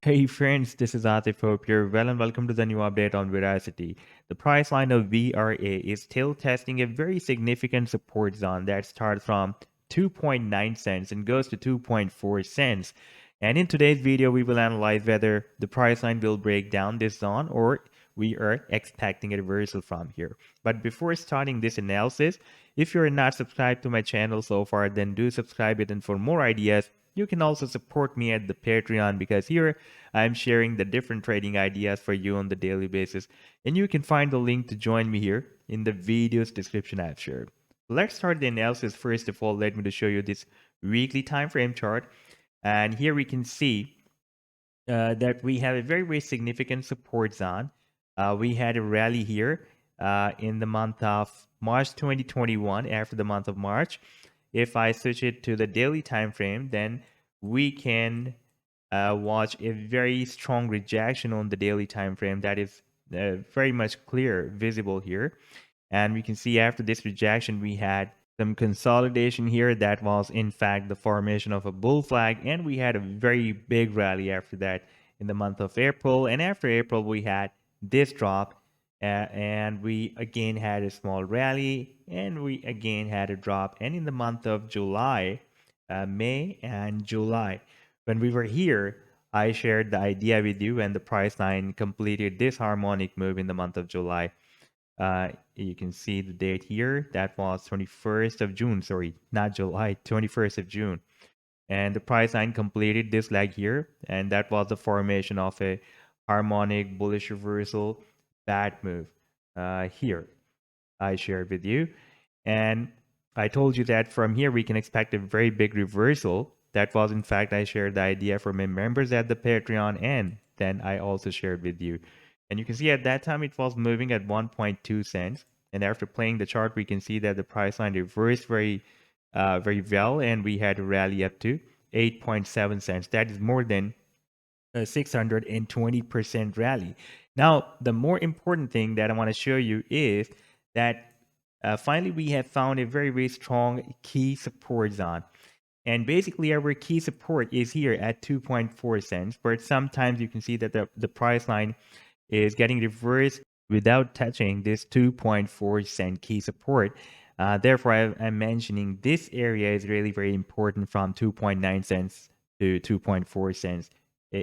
Hey friends, this is Atif. Hope you're well and welcome to the new update on Verasity. The price line of VRA is still testing a very significant support zone that starts from 2.9 cents and goes to 2.4 cents. And in today's video, we will analyze whether the price line will break down this zone or we are expecting a reversal from here. But before starting this analysis, if you're not subscribed to my channel so far, then do subscribe it, and for more ideas, you can also support me at the Patreon because here I'm sharing the different trading ideas for you on the daily basis. And you can find the link to join me here in the video's description I've shared. Let's start the analysis. First of all, let me to show you this weekly time frame chart. And here we can see that we have a very significant support zone. We had a rally here in the month of March 2021 after the month of March. If I switch it to the daily time frame, then we can watch a very strong rejection on the daily time frame that is very much clear, visible here. And we can see after this rejection, we had some consolidation here that was in fact the formation of a bull flag, and we had a very big rally after that in the month of April. And after April, we had this drop, and we again had a small rally, and we again had a drop. And in the month of July, May and July, when we were here, I shared the idea with you, and the price line completed this harmonic move in the month of July. You can see the date here. That was 21st of June. Sorry, not July, 21st of June. And the price line completed this leg here. And that was the formation of a harmonic bullish reversal bad move here. I shared with you. And I told you that from here we can expect a very big reversal. That was, in fact, I shared the idea for my members at the Patreon, and then I also shared with you. And you can see at that time it was moving at 1.2 cents. And after playing the chart, we can see that the price line reversed very well, and we had a rally up to 8.7 cents. That is more than a 620% rally. Now, the more important thing that I want to show you is that finally we have found a very strong key support zone. And basically our key support is here at 2.4 cents, but sometimes you can see that the price line is getting reversed without touching this 2.4 cent key support. Therefore, I'm mentioning this area is really very important from 2.9 cents to 2.4 cents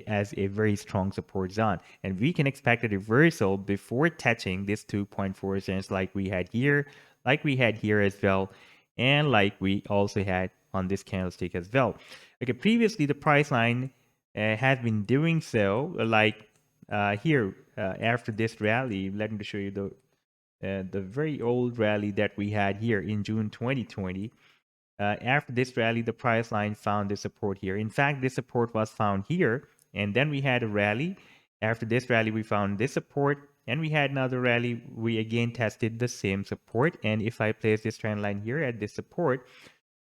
as a very strong support zone. And we can expect a reversal before touching this 2.4 cents like we had here as well, and like we also had on this candlestick as well. Okay, previously the price line has been doing so, like here after this rally. Let me show you the very old rally that we had here in June 2020. After this rally, the price line found the support here. In fact, this support was found here, and then we had a rally. After this rally, we found this support, and we had another rally. We again tested the same support, and if I place this trend line here at this support,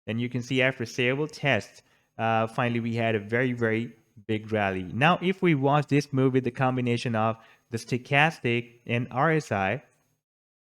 then you can see after several tests, finally we had a very big rally. Now, if we watch this move with the combination of the stochastic and RSI,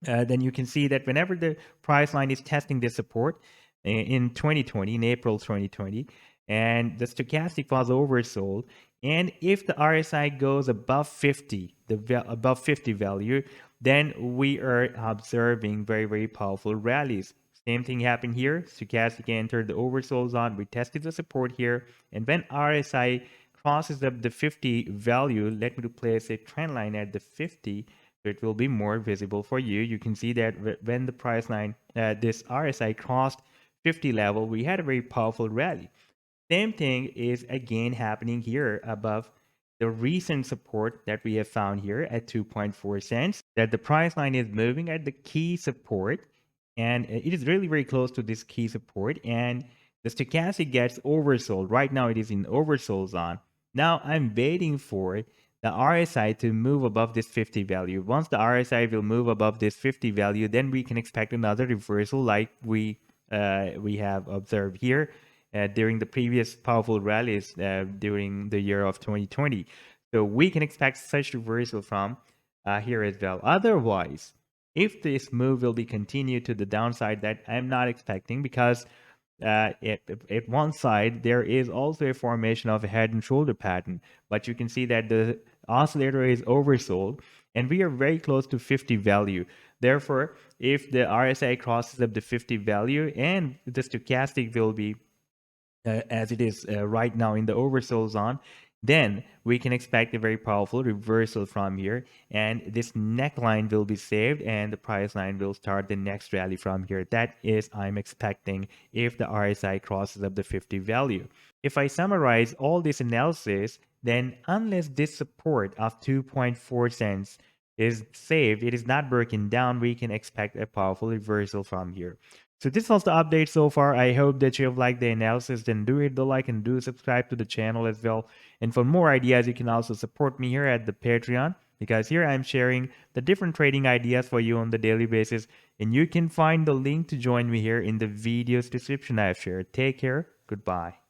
then you can see that whenever the price line is testing this support in 2020, in April 2020, and the stochastic was oversold, and if the RSI goes above 50, above 50 value, then we are observing very powerful rallies. Same thing happened here. Stochastic entered the oversold zone. We tested the support here, and when RSI crosses up the 50 value, let me place a trend line at the 50, so it will be more visible for you. You can see that when the price line, this RSI crossed 50 level, we had a very powerful rally. Same thing is again happening here above the recent support that we have found here at 2.4 cents, that the price line is moving at the key support, and it is really very close to this key support, and the stochastic gets oversold. Right now it is in oversold zone. Now I'm waiting for the RSI to move above this 50 value. Once the RSI will move above this 50 value, then we can expect another reversal like we have observed here during the previous powerful rallies during the year of 2020. So we can expect such reversal from here as well. Otherwise, if this move will be continued to the downside, that I'm not expecting, because at one side, there is also a formation of a head and shoulder pattern, but you can see that the oscillator is oversold and we are very close to 50 value. Therefore, if the RSI crosses up the 50 value and the stochastic will be as it is right now in the oversold zone, then we can expect a very powerful reversal from here. And this neckline will be saved and the price line will start the next rally from here. That is, I'm expecting if the RSI crosses up the 50 value. If I summarize all this analysis, then unless this support of 2.4 cents is saved, it is not broken down, we can expect a powerful reversal from here. So this was the update so far. I hope that you have liked the analysis. Then do hit the like and do subscribe to the channel as well. And for more ideas, you can also support me here at the Patreon, because here I'm sharing the different trading ideas for you on the daily basis. And you can find the link to join me here in the video's description I have shared. Take care. Goodbye.